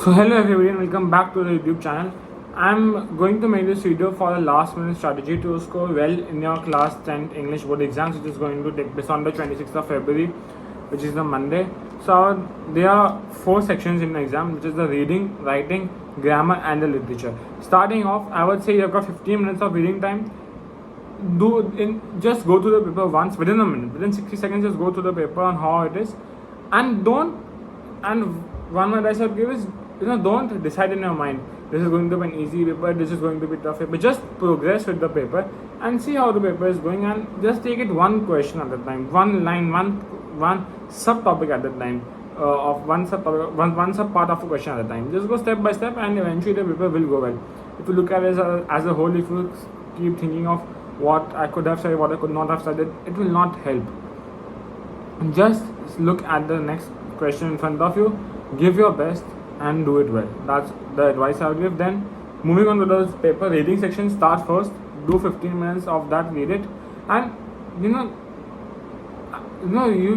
So hello everybody and welcome back to the YouTube channel. I'm going to make this video for the last minute strategy to score well in your class 10th English board exams, which is going to take place on the 26th of February, which is the Monday. So there are 4 sections in the exam, which is the reading, writing, grammar and the literature. Starting off, I would say you've got 15 minutes of reading time. Just go through the paper once within a minute, within 60 seconds. Just go through the paper on how it is, and one advice I would give is, don't decide in your mind this is going to be an easy paper, this is going to be tough paper. Just progress with the paper and see how the paper is going, and just take it one question at a time, one line, one subtopic at a time, of one subtopic, one sub part of a question at a time. Just go step by step, and eventually the paper will go well. If you look at it as a whole, if you keep thinking of what I could have studied, what I could not have studied, it will not help. Just look at the next question in front of you, give your best and do it well. That's the advice I would give. Then moving on to the paper reading section, start first, do 15 minutes of that, read it, and you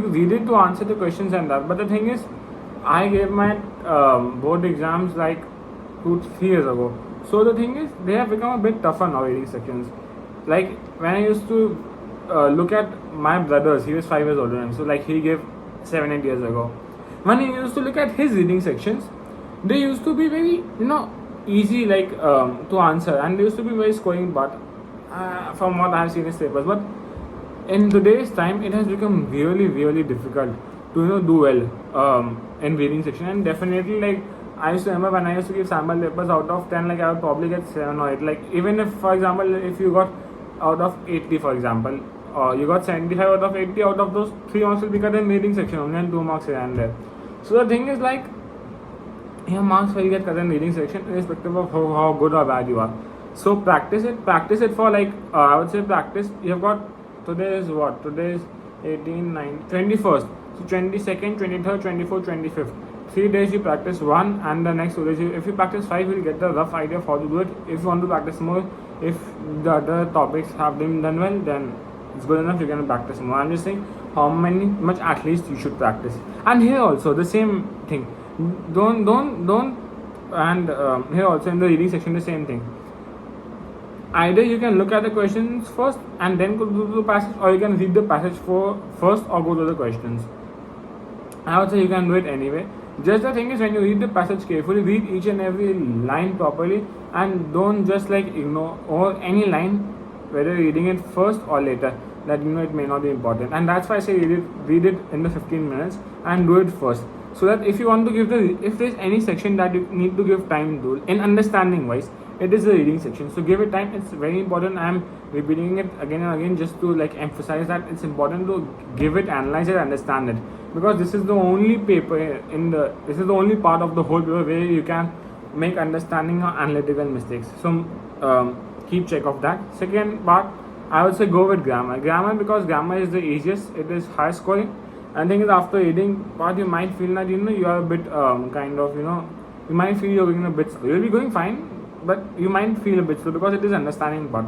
read it to answer the questions and that. But the thing is, I gave my board exams like 2-3 years ago, so the thing is they have become a bit tougher now, reading sections. Like when I used to look at my brothers, he was 5 years older than me, so like he gave 7-8 years ago. When he used to look at his reading sections, they used to be very easy, like to answer, and they used to be very scoring. But from what I have seen in his papers, but in today's time, it has become really difficult to do well in reading section. And definitely, like I used to remember when I used to give sample papers, out of 10, like I would probably get 7 or 8. Like even if, for example, if you got out of 80, for example, you got 75 out of 80, out of those 3 marks will be cut in reading section only, and 2 marks here and there. So the thing is, like, your marks will get cut in reading section irrespective of how good or bad you are. So practice it for like I would say practice. You have got, today is what? Today is 18, 9, 21st. So 22nd, 23rd, 24th, 25th. 3 days you practice one, and the next 2 days if you practice 5, you'll get the rough idea of how to do it. If you want to practice more, if the other topics have been done well, then it's good enough, you can practice more. I'm just saying how much at least you should practice. And here also the same thing. Don't and here also in the reading section the same thing. Either you can look at the questions first and then go to the passage, or you can read the passage first or go to the questions. I would say you can do it anyway. Just the thing is, when you read the passage carefully, read each and every line properly, and don't just like ignore or any line, whether you're reading it first or later, that it may not be important. And that's why I say read it in the 15 minutes and do it first, so that if you want to give if there's any section that you need to give time to in understanding wise, it is the reading section. So give it time. It's very important. I'm repeating it again and again just to like emphasize that it's important to give it, analyze it, understand it, because this is the only paper this is the only part of the whole paper where you can make understanding or analytical mistakes. So keep check of that. Second part, I would say go with grammar, because grammar is the easiest, it is high scoring. And thing is, after reading part, you might feel that you are a bit you might feel you're going a bit slow. You'll be going fine, but you might feel a bit slow because it is understanding part.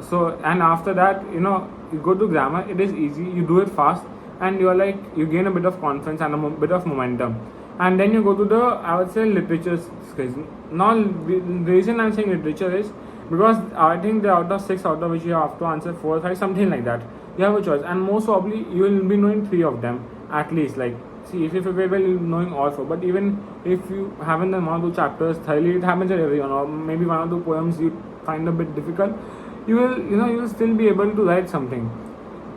So, and after that, you go to grammar, it is easy, you do it fast, and you gain a bit of confidence and a bit of momentum. And then you go to the, I would say, literature skills. Now the reason I'm saying literature is because I think out of 6, out of which you have to answer 4 or 5, something like that. You have a choice, and most probably you will be knowing 3 of them at least. Like, see, if you prepare well, you'll be knowing all 4. But even if you haven't done 1 or 2 chapters thoroughly, it happens at everyone, or maybe 1 or 2 poems you find a bit difficult, you will still be able to write something.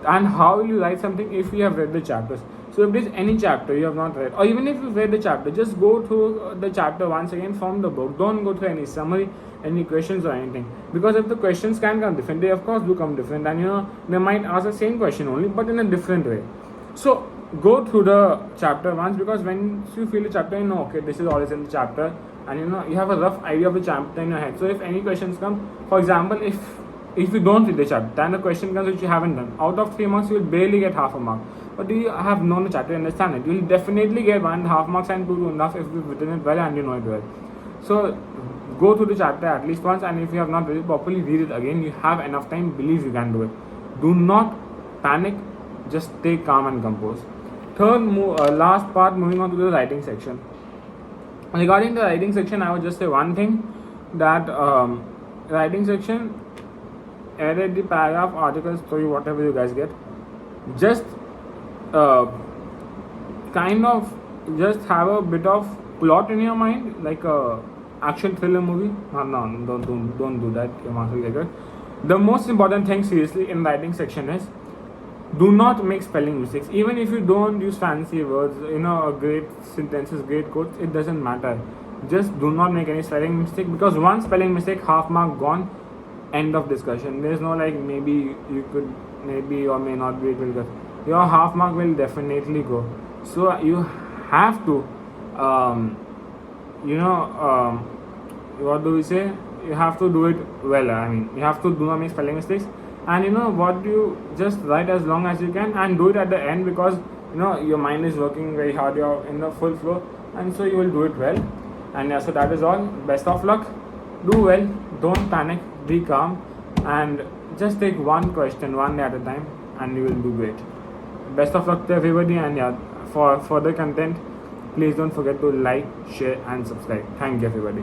And how will you write something? If you have read the chapters. So if there's any chapter you have not read, or even if you've read the chapter, just go through the chapter once again from the book. Don't go through any summary, any questions or anything, because if the questions can come different, they of course do come different, and they might ask the same question only but in a different way. So go through the chapter once, because when you feel the chapter, okay, this is all is in the chapter, and you have a rough idea of the chapter in your head. So if any questions come, for example, if you don't read the chapter and the question comes which you haven't done, out of 3 marks you will barely get half a mark. But you have known the chapter, understand it, you will definitely get 1.5 marks and 2.5 if you've written it well and you know it well. So go through the chapter at least once, and if you have not read it properly, read it again. You have enough time, believe you can do it. Do not panic, just stay calm and composed. Last part, moving on to the writing section. Regarding the writing section, I would just say one thing, that writing section, edit the paragraph, article, story, whatever you guys get, just uh, kind of just have a bit of plot in your mind, like a action thriller movie. No, don't do that. Your marks will get good. The most important thing, seriously, in writing section is, do not make spelling mistakes. Even if you don't use fancy words, great sentences, great quotes, it doesn't matter. Just do not make any spelling mistake, because one spelling mistake, half mark gone, end of discussion. There's no like maybe you could, maybe or may not be, it will go. Your half mark will definitely go. So you have to, what do we say? You have to do it well. I mean, you have to do not make spelling mistakes. And what, you just write as long as you can and do it at the end, because your mind is working very hard, you're in the full flow, and so you will do it well. And yeah, so that is all. Best of luck. Do well. Don't panic. Be calm, and just take one question one day at a time, and you will do great. Best of luck to everybody. And yeah, for further content, please don't forget to like, share, and subscribe. Thank you, everybody.